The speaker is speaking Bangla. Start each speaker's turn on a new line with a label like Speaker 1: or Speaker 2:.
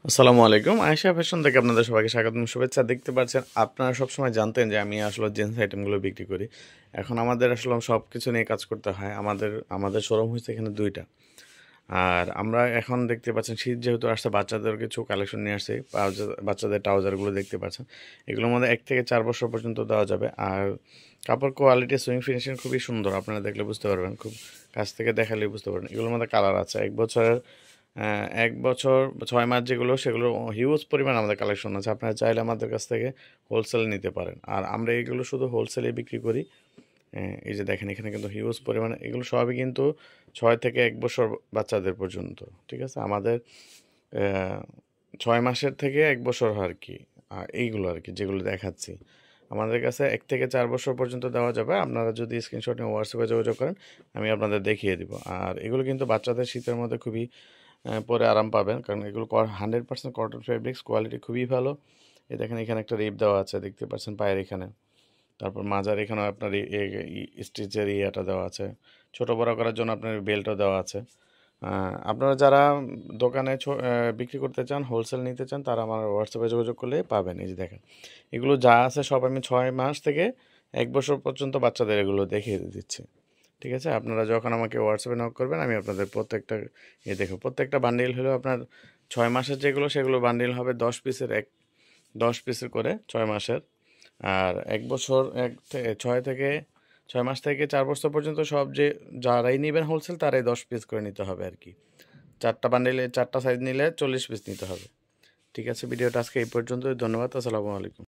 Speaker 1: আসসালামু আলাইকুম। আয়েশা ফ্যাশন থেকে আপনাদের সবাইকে স্বাগতম, শুভেচ্ছা। দেখতে পাচ্ছেন, আপনারা সবসময় জানতেন যে আমি আসলে জিন্স আইটেমগুলো বিক্রি করি। এখন আমাদের আসলে সবকিছু নিয়ে কাজ করতে হয়। আমাদের শোরুম হইছে এখানে ২ টা। আর আমরা এখন দেখতে পাচ্ছেন শীত যেহেতু আসছে, বাচ্চাদের কিছু কালেকশন নিয়ে আসছি। বাচ্চাদের ট্রাউজারগুলো দেখতে পাচ্ছেন। এগুলোর মধ্যে ১ থেকে ৪ বছর পর্যন্ত দেওয়া যাবে। আর কাপড় কোয়ালিটি, সুইং ফিনিশিং খুবই সুন্দর। আপনারা দেখলে বুঝতে পারবেন। খুব কাছ থেকে দেখালেই বুঝতে পারবেন। এগুলোর মধ্যে কালার আছে। ১ বছরের ১ বছর ৬ মাস যেগুলো, সেগুলো হিউজ পরিমাণ আমাদের কালেকশন আছে। আপনারা চাইলে আমাদের কাছ থেকে হোলসেল নিতে পারেন। আর আমরা এগুলো শুধু হোলসেলে বিক্রি করি। এই যে দেখেন, এখানে কিন্তু হিউজ পরিমাণে এগুলো সবই কিন্তু ৬ থেকে ১ বছর বাচ্চাদের পর্যন্ত। ঠিক আছে? আমাদের ৬ মাসের থেকে ১ বছর আর কি। এইগুলো আর কি যেগুলো দেখাচ্ছি। আমাদের কাছে ১ থেকে ৪ বছর পর্যন্ত দেওয়া যাবে। আপনারা যদি স্ক্রিনশট নিয়ে হোয়াটসঅ্যাপে যোগাযোগ করেন, আমি আপনাদের দেখিয়ে দিব। আর এগুলো কিন্তু বাচ্চাদের শীতের মধ্যে খুবই পরে আরাম পাবেন, কারণ এগুলো 100% কটন ফেব্রিক্স, কোয়ালিটি খুবই ভালো। এই দেখেন, এখানে একটা রিপ দেওয়া আছে, দেখতে পাচ্ছেন পায়ের এখানে। তারপর মাজার এখানেও আপনার স্টিচের ইয়েটা দেওয়া আছে। ছোটো বড়ো করার জন্য আপনার বেল্টও দেওয়া আছে। আপনারা যারা দোকানে বিক্রি করতে চান, হোলসেল নিতে চান, তারা আমার হোয়াটসঅ্যাপে যোগাযোগ করলে পাবেন। এই যে দেখেন, এগুলো যা আছে সব আমি ৬ মাস থেকে ১ বছর পর্যন্ত বাচ্চাদের এগুলো দেখিয়ে দিচ্ছি। ঠিক আছে? আপনারা যখন আমাকে হোয়াটসঅ্যাপে নক করবেন, আমি আপনাদের প্রত্যেকটা দেখব। প্রত্যেকটা বান্ডিল হলেও আপনার ৬ মাসের যেগুলো, সেগুলো বান্ডিল হবে ১০ পিসের করে ৬ মাসের। আর ১ বছর ৬ মাস থেকে ৪ বছর পর্যন্ত যারাই নিবেন হোলসেল, তারাই ১০ পিস করে নিতে হবে আর কি। ৪টা বান্ডিলে ৪টা সাইজ নিলে ৪০ পিস নিতে হবে। ঠিক আছে? ভিডিওটা আজকে এই পর্যন্তই। ধন্যবাদ। আসসালামু আলাইকুম।